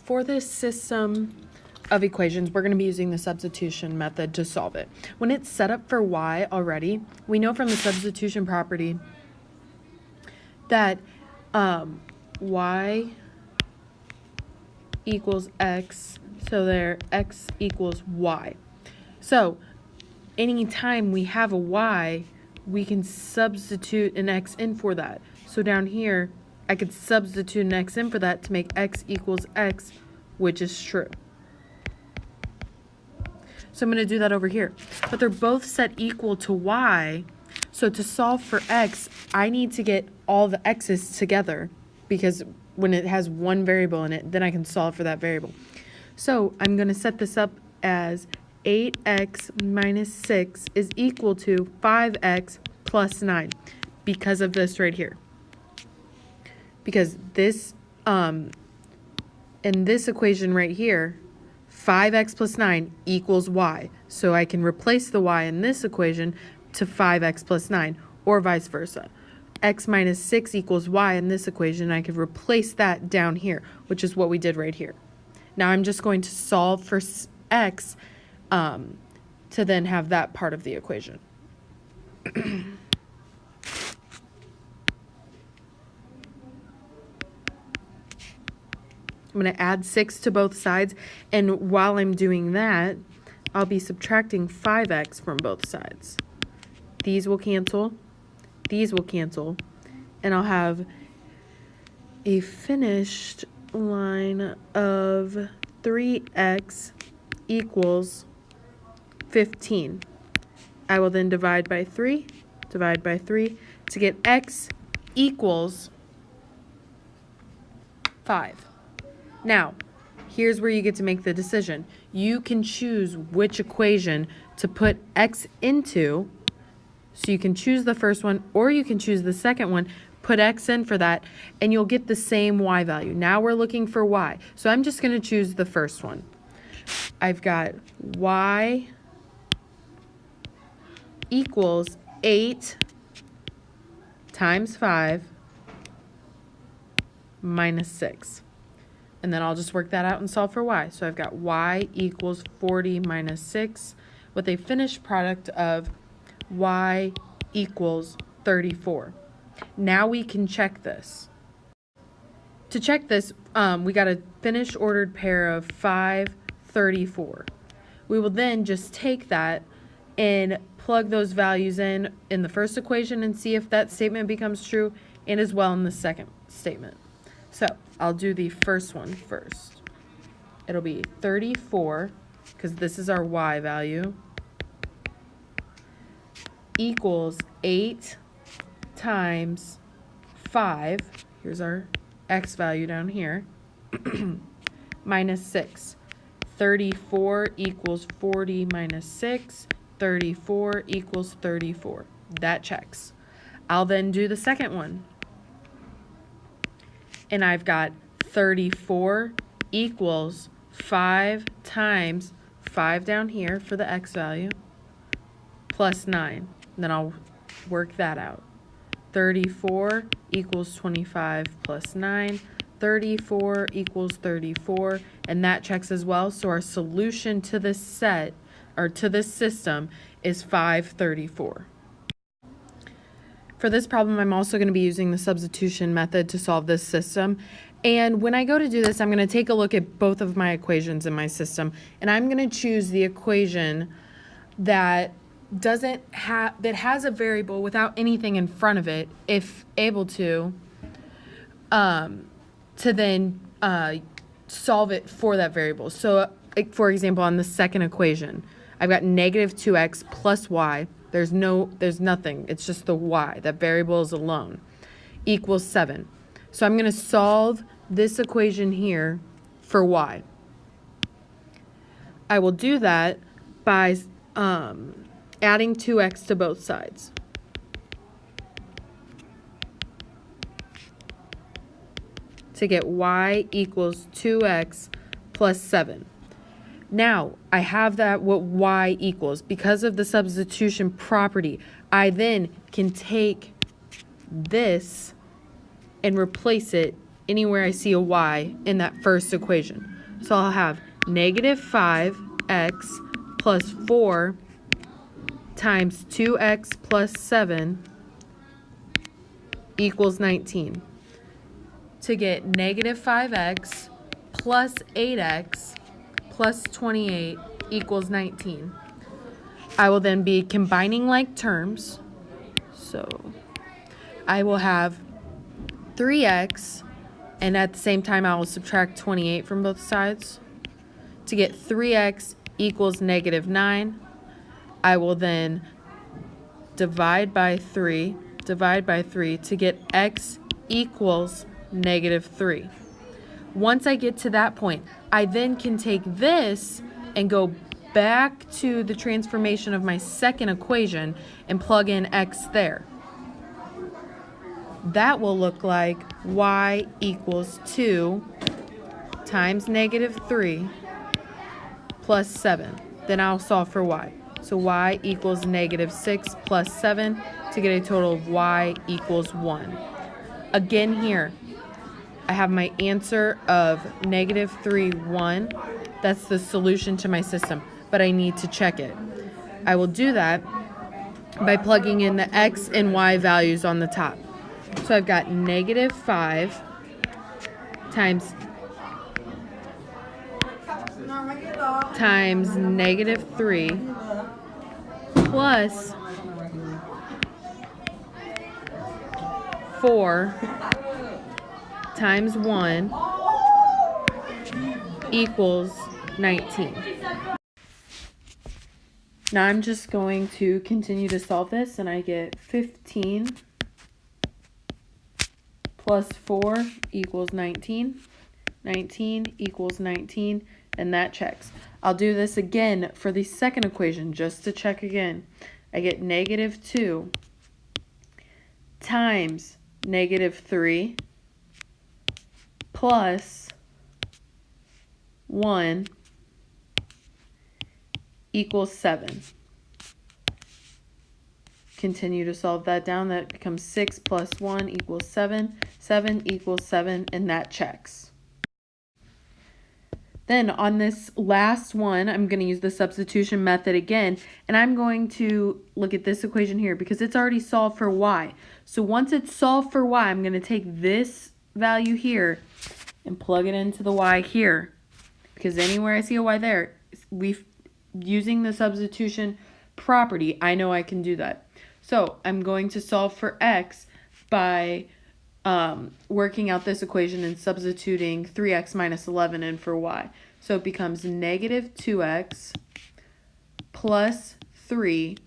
for this system of equations, we're going to be using the substitution method to solve it. When it's set up for y already, we know from the substitution property that y equals x, so there x equals y. So anytime we have a y, we can substitute an x in for that. So down here, I could substitute an x in for that to make x equals x, which is true. So I'm going to do that over here. But they're both set equal to y. So to solve for x, I need to get all the x's together, because when it has one variable in it, then I can solve for that variable. So I'm going to set this up as 8x minus 6 is equal to 5x plus 9 because of this right here. Because this, in this equation right here, 5x plus 9 equals y. So I can replace the y in this equation to 5x plus 9, or vice versa. X minus 6 equals y in this equation. I could replace that down here, which is what we did right here. Now I'm just going to solve for x to then have that part of the equation. I'm going to add 6 to both sides, and while I'm doing that, I'll be subtracting 5x from both sides. These will cancel, and I'll have a finished line of 3x equals 15. I will then divide by 3 to get x equals 5. Now, here's where you get to make the decision. You can choose which equation to put x into. So you can choose the first one, or you can choose the second one, put x in for that, and you'll get the same y value. Now we're looking for y. So I'm just going to choose the first one. I've got y equals 8 times 5 minus 6. And then I'll just work that out and solve for y. So I've got y equals 40 minus 6 with a finished product of y equals 34. Now we can check this. To check this, we got a finished ordered pair of 5, 34. We will then just take that and plug those values in the first equation and see if that statement becomes true, and as well in the second statement. So I'll do the first one first. It'll be 34, because this is our y value, equals 8 times 5, here's our x value down here, minus 6. 34 equals 40 minus 6. 34 equals 34. That checks. I'll then do the second one. And I've got 34 equals 5 times 5 down here for the x value, plus 9. And then I'll work that out. 34 equals 25 plus 9. 34 equals 34, and that checks as well. So our solution to this set, or to this system, is 534. For this problem, I'm also going to be using the substitution method to solve this system. And when I go to do this, I'm going to take a look at both of my equations in my system, and I'm going to choose the equation that has a variable without anything in front of it, if able to then solve it for that variable. So, for example, on the second equation, I've got negative 2x plus y. There's nothing. It's just the y. That variable is alone. Equals 7. So I'm going to solve this equation here for y. I will do that by adding 2x to both sides. To get y equals 2x plus 7. Now, I have that what y equals. Because of the substitution property, I then can take this and replace it anywhere I see a y in that first equation. So I'll have negative 5x plus 4 times 2x plus 7 equals 19. To get negative 5x plus 8x plus 28 equals 19. I will then be combining like terms. So I will have 3x, and at the same time I will subtract 28 from both sides. To get 3x equals negative 9, I will then divide by 3 to get x equals negative 3. Once I get to that point, I then can take this and go back to the transformation of my second equation and plug in x there. That will look like y equals 2 times negative 3 plus 7. Then I'll solve for y. So y equals negative 6 plus 7 to get a total of y equals 1. Again here, I have my answer of negative 3, 1. That's the solution to my system, but I need to check it. I will do that by plugging in the x and y values on the top. So I've got negative 5 times negative 3 plus 4 times 1 equals 19. Now I'm just going to continue to solve this, and I get 15 plus 4 equals 19. 19 equals 19, and that checks. I'll do this again for the second equation just to check again. I get negative 2 times negative 3 plus 1 equals 7. Continue to solve that down. That becomes 6 plus 1 equals 7. 7 equals 7, and that checks. Then on this last one, I'm going to use the substitution method again, and I'm going to look at this equation here because it's already solved for y. So once it's solved for y, I'm going to take this value here and plug it into the y here, because anywhere I see a y there, using the substitution property, I know I can do that. So I'm going to solve for x by working out this equation and substituting 3x minus 11 in for y. So it becomes negative 2x plus 3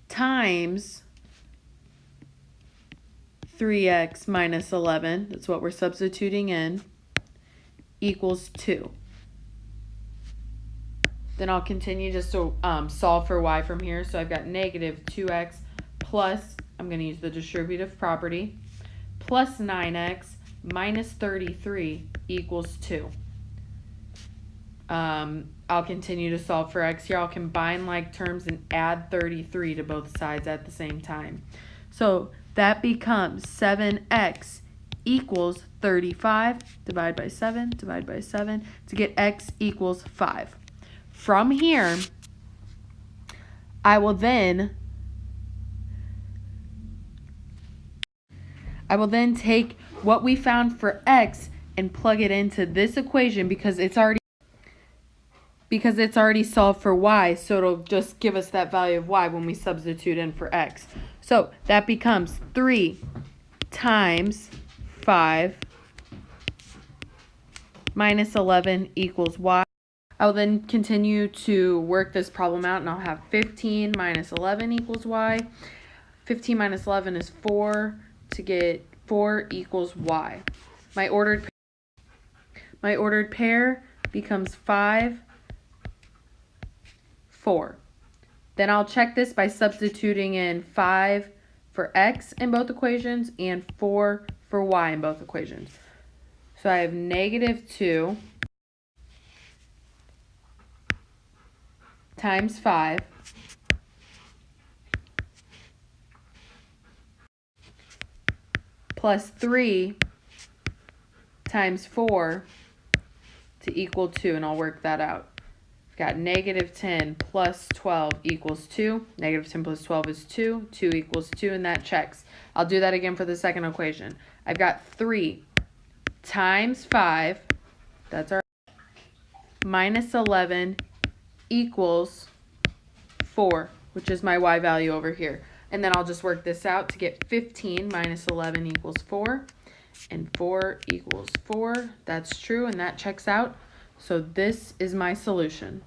times 3x minus 11, that's what we're substituting in, equals 2. Then I'll continue just to solve for y from here. So I've got negative 2x plus, I'm going to use the distributive property, plus 9x minus 33 equals 2. I'll continue to solve for x here. I'll combine like terms and add 33 to both sides at the same time. So that becomes 7x equals 35, divide by 7 to get x equals 5. From here, I will then take what we found for x and plug it into this equation because it's already solved for y, so it'll just give us that value of y when we substitute in for x. So that becomes 3 times 5 minus 11 equals y. I will then continue to work this problem out, and I'll have 15 minus 11 equals y. 15 minus 11 is 4 to get 4 equals y. My ordered pair becomes 5, 4. Then I'll check this by substituting in 5 for x in both equations and 4 for y in both equations. So I have negative 2 times 5 plus 3 times 4 to equal 2, and I'll work that out. I've got negative 10 plus 12 equals 2. Negative 10 plus 12 is 2. 2 equals 2, and that checks. I'll do that again for the second equation. I've got 3 times 5, that's our, minus 11 equals 4, which is my y value over here. And then I'll just work this out to get 15 minus 11 equals 4. And 4 equals 4. That's true, and that checks out. So this is my solution.